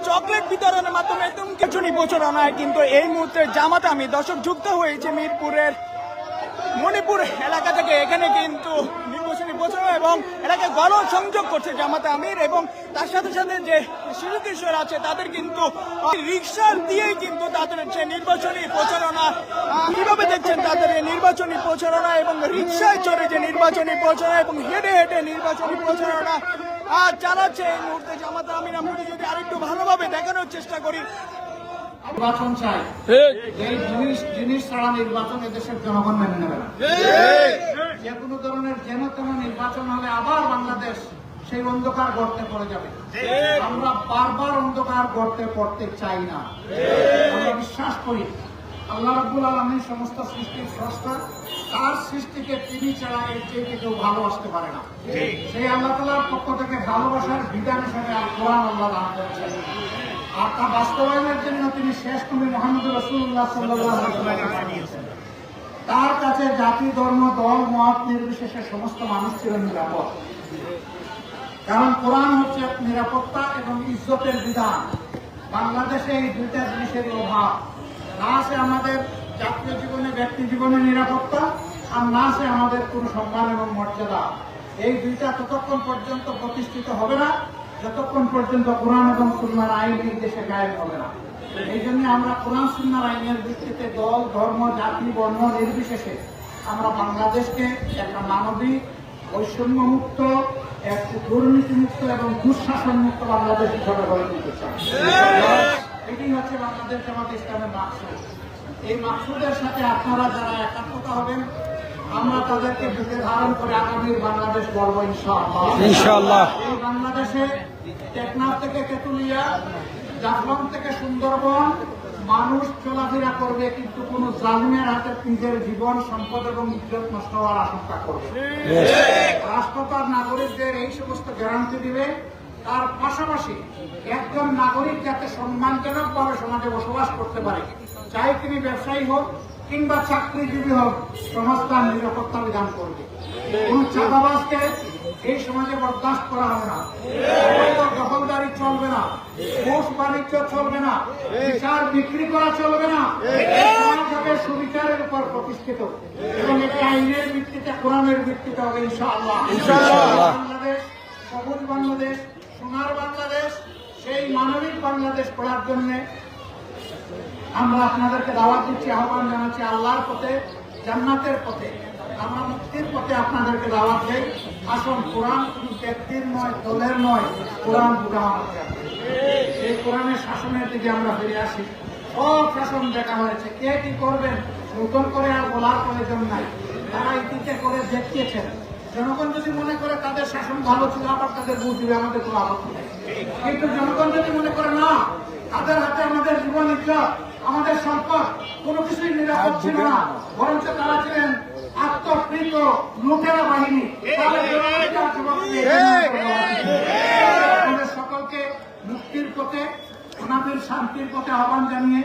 Chocolate বিতরণের মাধ্যমে কিছু প্রচারণায় কিন্তু এই মুহূর্তে জামাত আমি দর্শক যুক্ত হয়েছে মিরপুরের মণিপুর এলাকা থেকে। এখানে কিন্তু নির্বাচনী প্রচারণা এবং এলাকায় গণসংযোগ করছে জামাত আমির এবং তার সাথে সাথে যে শিশু কিশোর আছে তাদের কিন্তু রিক্সা দিয়েই কিন্তু তাদের যে নির্বাচনী প্রচারণা। কিভাবে দেখছেন তাদের এই নির্বাচনী প্রচারণা এবং রিক্সায় চড়ে যে নির্বাচনী প্রচারণা এবং হেঁটে হেঁটে নির্বাচনী প্রচারণা চালাচ্ছে এই মুহূর্তে জামাত আমির। আমরা যদি আরেকটু ভালোভাবে দেখানোর চেষ্টা করি। নির্বাচন চাই, এই জিনিস ছাড়া নির্বাচন এদেশের জনগণ মেনে নেবে না। যে কোনো ধরনের যেন তেন নির্বাচন হলে আবার বাংলাদেশ সেই অন্ধকার গর্তে পড়ে যাবে। আমরা বারবার অন্ধকার গর্তে পড়তে চাই না। আমরা বিশ্বাস করি আল্লাহ রাব্বুল আলামিন সমস্ত সৃষ্টির স্রষ্টা, তার সৃষ্টিকে তিনি ছাড়া এর চেয়ে কেউ ভালোবাসতে পারে না। সেই আল্লাহ তাআলার পক্ষ থেকে ভালোবাসার বিধান হিসেবে আল কোরআন আল্লাহ দান করেছেন, আর তা বাস্তবায়নের জন্য তিনি শেষ নবী মুহাম্মদ রাসূলুল্লাহ সাল্লাল্লাহু আলাইহি ওয়াসাল্লাম দিয়েছেন। তার কাছে জাতি, ধর্ম, দল, মত নির্বিশেষে সমস্ত মানুষ ছিলেন নিরাপদ। কারণ কোরআন হচ্ছে নিরাপত্তা এবং ইজ্জতের বিধান। বাংলাদেশে এই দুইটা জিনিসের অভাব। না আছে আমাদের জাতীয় জীবনে, ব্যক্তি জীবনে নিরাপত্তা, আর না আছে আমাদের কোনো সম্মান এবং মর্যাদা। এই দুইটা ততক্ষণ পর্যন্ত প্রতিষ্ঠিত হবে না যতক্ষণ পর্যন্ত কোরআন এবং সুন্নাহর আইন এই দেশে কায়েম হবে না। এই জন্য আমরা কোরআন সুন্নাহর আইনের ভিত্তিতে দল, ধর্ম, জাতি, বর্ণ নির্বিশেষে আমরা বাংলাদেশকে একটা মানবিক, বৈষম্যমুক্ত, একটি দুর্নীতিমুক্ত এবং দুঃশাসন মুক্ত বাংলাদেশ হিসাবে গড়ে তুলতে চাই। এটি হচ্ছে বাংলাদেশ জামাত ইসলামের মাকসুদ। এই মাকসুদের সাথে আপনারা যারা একাত্মতা হবেন, আমরা তাদেরকে বুকে ধারণ করে আগামীর বাংলাদেশ গড়ব ইনশাআল্লাহ। এই বাংলাদেশে টেকনাফ থেকে তেঁতুলিয়া, জাফলং থেকে সুন্দরবন মানুষ চলাফেরা করবে, কিন্তু কোন জালিমের হাতে নিজের জীবন, সম্পদ এবং ইজ্জত নষ্ট হওয়ার আশঙ্কা করবে। রাষ্ট্র তার নাগরিকদের এই সমস্ত গ্যারান্টি দিবে। তার পাশাপাশি একজন নাগরিক যাতে সম্মানজনকভাবে সমাজে বসবাস করতে পারে, চাই তিনি ব্যবসায়ী হোক কিংবা চাকরিজীবী হোক, সমাজ তার নিরাপত্তা বিধান করবে। কোন চাঁদাবাজকে এই সমাজে বরদাস্ত করা হবে না, দখলদারি চলবে না, ঘুষ বাণিজ্য চলবে না, বিচার বিক্রি করা চলবে না। সমাজ হবে সুবিচারের উপর প্রতিষ্ঠিত এবং এটি আইনের ভিত্তিতে, কোরআনের ভিত্তিতে হবে ইনশাআল্লাহ। বাংলাদেশ, সবুজ বাংলাদেশ, সোনার বাংলাদেশ, সেই মানবিক বাংলাদেশ করার জন্য আমরা আপনাদেরকে দাওয়াত দিচ্ছি, আহ্বান জানাচ্ছি আল্লাহর পথে, জান্নাতের পথে, আমরা মুক্তির পথে আপনাদেরকে দাওয়াত দেই। আসুন, কোরআন কোন ব্যক্তির নয়, দলের নয়, কোরআন বুঝা হচ্ছে। এই কোরআনের শাসনের দিকে আমরা ফিরে আসি। সব শাসন দেখা হয়েছে, কে কি করবেন নতুন করে আর বলার প্রয়োজন নাই। তারা ইতিতে করে দেখিয়েছেন। জনগণ যদি মনে করে তাদের শাসন ভালো ছিল, আবার তাদের বুঝ দিবে, আমাদের কোনো আপত্তি নেই। কিন্তু জনগণ যদি মনে করে না, তাদের হাতে আমাদের জীবন, ইজ্জত, আমাদের সম্পদ কোনো কিছুই নিরাপদ ছিল না, বরঞ্চ তারা ছিলেন আত্মকৃত লুটেরা বাহিনী, সকলকে মুক্তির পথে, শান্তির পথে আহ্বান জানিয়ে